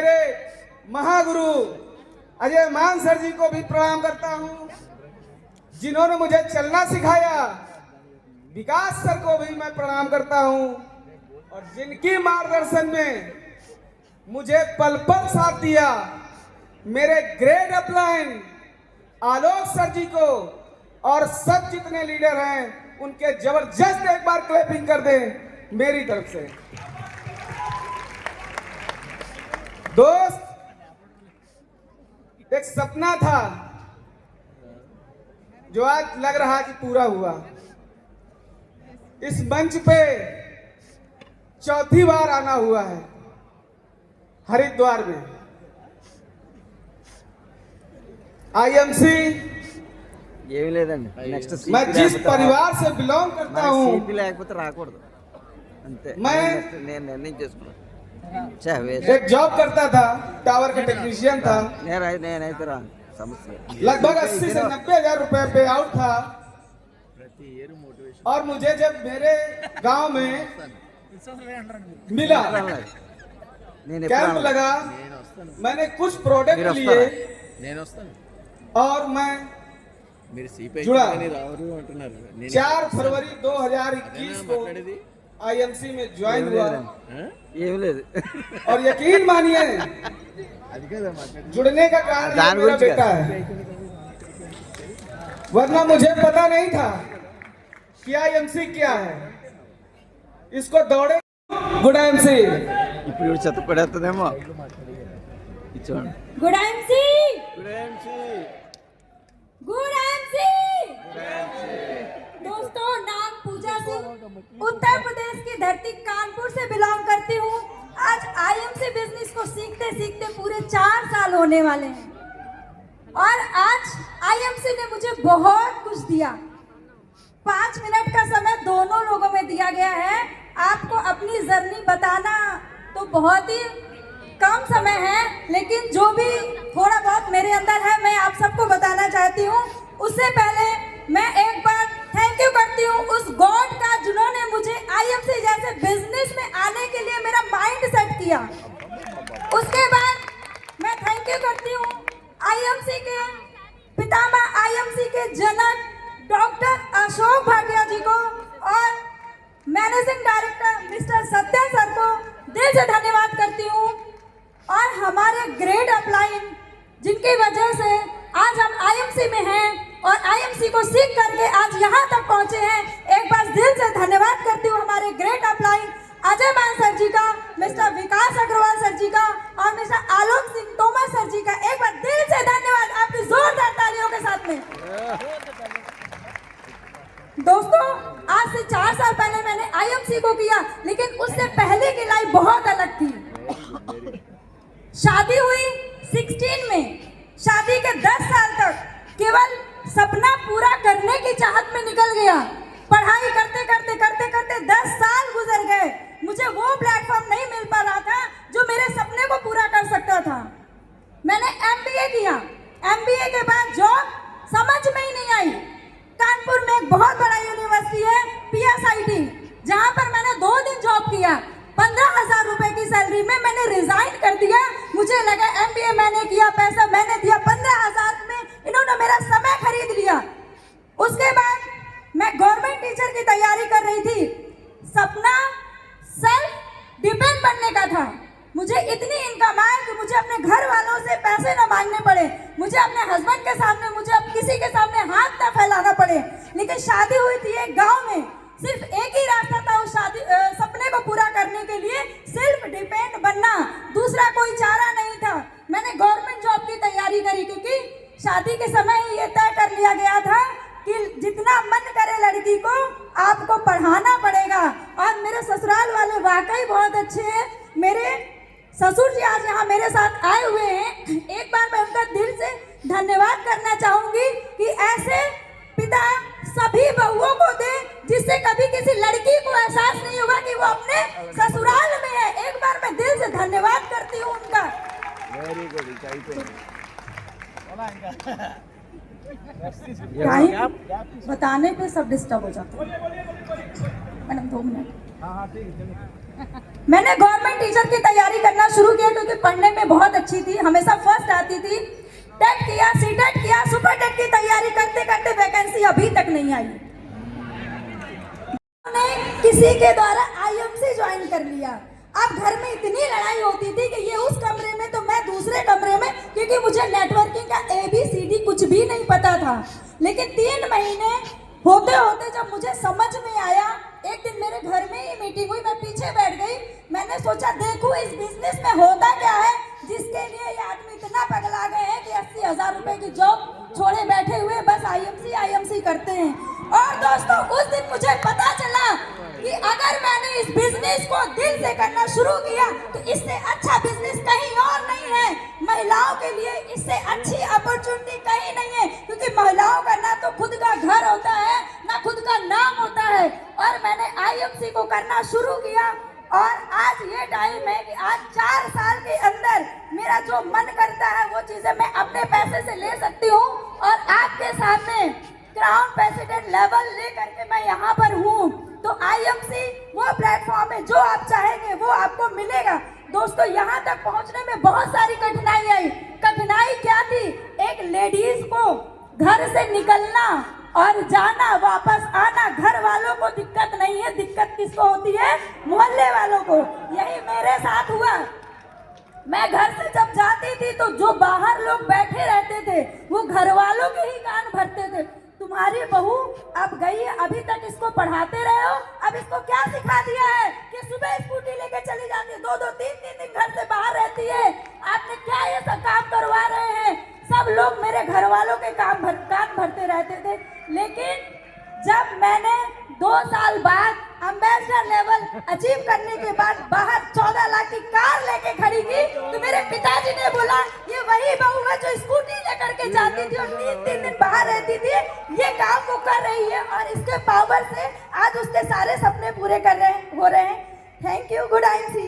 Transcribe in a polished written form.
मेरे महागुरु अजय मान सर जी को भी प्रणाम करता हूं, जिन्होंने मुझे चलना सिखाया। विकास सर को भी मैं प्रणाम करता हूं, और जिनकी मार्गदर्शन में मुझे पल पल साथ दिया, मेरे ग्रेड अपलाइन आलोक सर जी को, और सब जितने लीडर हैं उनके जबरदस्त एक बार क्लैपिंग कर दें मेरी तरफ से। दोस्त, एक सपना था जो आज लग रहा कि पूरा हुआ। इस मंच पे चौथी बार आना हुआ है हरिद्वार में। आईएमसी मैं जिस परिवार से बिलोंग करता हूँ, मैं एक जॉब करता था, टावर का टेक्नीशियन था। लगभग 80 से 90 हजार रुपए पे आउट था। और मुझे जब मेरे गांव में मिला, कैंप लगा, मैंने कुछ प्रोडक्ट लिए और मैं जुड़ा। 4 फरवरी 2021 को आईएमसी में ज्वाइन हुआ। और यकीन मानिए, जुड़ने का कारण मेरा बेटा है, वरना मुझे पता नहीं था कि आईएमसी क्या है। इसको दौड़े good IMC, good IMC, good IMC. दोस्तों, नाम पूजा सिंह, उत्तर प्रदेश की धरती कानपुर से बिलोंग करती हूँ। आज आईएमसी बिजनेस को सीखते सीखते पूरे 4 साल होने वाले हैं, और आज आईएमसी ने मुझे बहुत कुछ दिया। 5 मिनट का समय दोनों लोगों में दिया गया है। आपको अपनी जर्नी बताना तो बहुत ही कम समय है, लेकिन जो भी थोड़ा बहुत मेरे अंदर है मैं आप सबको बताना चाहती हूँ। उससे पहले मैं एक बार थैंक यू करती हूँ उस गॉड का, जिन्होंने मुझे आईएमसी जैसे बिजनेस में आने के लिए मेरा माइंड सेट किया। उसके बाद मैं थैंक यू करती हूँ आईएमसी के पितामह, आईएमसी के जनक डॉक्टर अशोक भाटिया जी को, और managing director mister Satya sir को दिल से धन्यवाद करती हूँ। और हमारे ग्रेड अपलाइन, जिनकी वजह से आज हम आईएमसी में हैं और आईएमसी को सीख करके आज यहाँ तक पहुँचे हैं, एक बार दिल से धन्यवाद करती हूँ हमारे ग्रेड अपलाइन अजय मान सर जी का, मिस्टर विकास अग्रवाल सर जी का, और मिस्टर आलोक सिंह तोमर सर जी का। एक बार दिल से धन्यवाद आपकी जोरदार तालियों के साथ में। दोस्तों, आज से 4 साल पहले मैंने आईएमसी को किया, लेकिन उससे पहले की लाइफ बहुत अलग थी। शादी हुई 16 में, शादी के 10 साल तक केवल सपना पूरा करने की चाहत में निकल गया। पढ़ाई करते करते करते करते 10 साल गुजर गए। मुझे वो प्लेटफॉर्म नहीं मिल पा रहा था जो मेरे सपने को पूरा कर सकता था। मैंने एमबीए किया। एमबीए के बाद जॉब समझ में ही नहीं आई। कानपुर में एक बहुत बड़ा यूनिवर्सिटी है पीएसआईटी, जहां पर मैंने 2 दिन जॉब किया। 15,000 रुपए की सैलरी में मैंने रिजाइन कर दिया। मुझे लगा एमबीए मैंने किया, पैसा मैंने दिया, 15,000 में इन्होंने मेरा समय खरीद लिया। उसके बाद मैं गवर्नमेंट टीचर की तैयारी कर रही थी। सपना सेल्फ डिपेंड बनने का था। मुझे इतनी इनकम आए कि मुझे अपने घर वालों से पैसे न मांगने पड़े, मुझे अपने हस्बैंड के सामने, मुझे अब किसी के सामने हाथ न फैलाना पड़े। लेकिन शादी हुई थी एक गांव में। सिर्फ एक ही रास्ता था उस सपने को पूरा करने के लिए, सिर्फ डिपेंड बनना, दूसरा कोई चारा नहीं था। मैंने गवर्नमेंट जॉब की तैयारी करी, क्योंकि शादी के समय ही ये तय कर लिया गया था कि जितना मन करे लड़की को आपको पढ़ाना पड़ेगा। और मेरे ससुराल वाले वाकई बहुत अच्छे हैं। मेरे ससुर जी आज यहाँ मेरे साथ आए हुए हैं। एक बार मैं उनका दिल से धन्यवाद करना चाहूंगी कि ऐसे पिता सभी बहुओं को दे, जिससे कभी किसी लड़की को एहसास नहीं होगा कि वो अपने ससुराल में है। एक बार मैं दिल से धन्यवाद करती हूँ उनका। बताने पे सब डिस्टर्ब हो जाता है। Madam 2 minute. मैंने गवर्नमेंट टीचर की तैयारी करना शुरू किया क्योंकि पढ़ने में बहुत अच्छी थी, हमेशा फर्स्ट आती थी। टेट किया, सीटेट किया, सुपर टेट की तैयारी करते करते वैकेंसी अभी तक नहीं आई। मैंने किसी के द्वारा आईएमसी ज्वाइन कर लिया। अब घर में इतनी लड़ाई होती थी कि ये उस कमरे में तो मैं दूसरे कमरे में, क्योंकि मुझे नेटवर्किंग का ABCD कुछ भी नहीं पता था। लेकिन 3 महीने होते होते जब मुझे समझ में आया, एक दिन मेरे घर में ही मीटिंग हुई, मैं पीछे बैठ गई। मैंने सोचा देखूं इस बिजनेस में होता क्या है जिसके लिए ये आदमी इतना पगला गए हैं कि 80,000 रुपए की जॉब छोड़े बैठे हुए बस आईएमसी करते हैं। और दोस्तों उस दिन मुझे पता चला कि अगर मैंने इस बिजनेस को दिल से करना शुरू किया तो इससे अच्छा बिजनेस कहीं और नहीं है। महिलाओं के लिए इससे अच्छी अपॉर्चुनिटी कहीं नहीं है, क्योंकि महिलाओं का ना तो खुद का घर होता है ना खुद का नाम होता है। और मैंने आईएमसी को करना शुरू किया और आज ये टाइम है कि आज 4 साल के अंदर मेरा जो मन करता है वो चीजें मैं अपने पैसे से ले सकती हूँ और आपके सामने क्राउन प्रेसिडेंट लेवल लेकर के मैं यहाँ पर हूँ। तो आईएमसी वो प्लेटफॉर्म है जो आप चाहेंगे वो आपको मिलेगा। दोस्तों यहाँ तक पहुँचने में बहुत सारी कठिनाई आई। कठिनाई क्या थी? एक लेडीज को घर से निकलना और जाना, वापस आना, घर वालों को दिक्कत नहीं है, दिक्कत किसको होती है? मोहल्ले वालों को। यही मेरे साथ हुआ। मैं घर से जब जाती थी तो जो बाहर लोग बैठे रहते थे वो घर वालों के ही कान भरते थे। तुम्हारी बहू अब गई, अभी तक इसको पढ़ाते रहे हो, अब इसको क्या सिखा दिया है कि सुबह स्कूटी लेके चली जाती है, 2-2, 3-3 दिन घर से बाहर रहती है, आपने क्या ये सब काम करवा रहे हैं? सब लोग मेरे घर वालों के कान भरते रहते थे। लेकिन जब मैंने 2 साल बाद एम्बेसडर लेवल अचीव करने के बाद बाहर 14 लाख की कार लेके खड़ी की तो मेरे पिताजी ने बोला ये वही बहू है जो स्कूटी लेकर के जाती थी और 3-3 दिन बाहर रहती थी, ये काम वो कर रही है और इसके पावर से आज उसके सारे सपने पूरे हो रहे हैं। Thank you. Good IMC.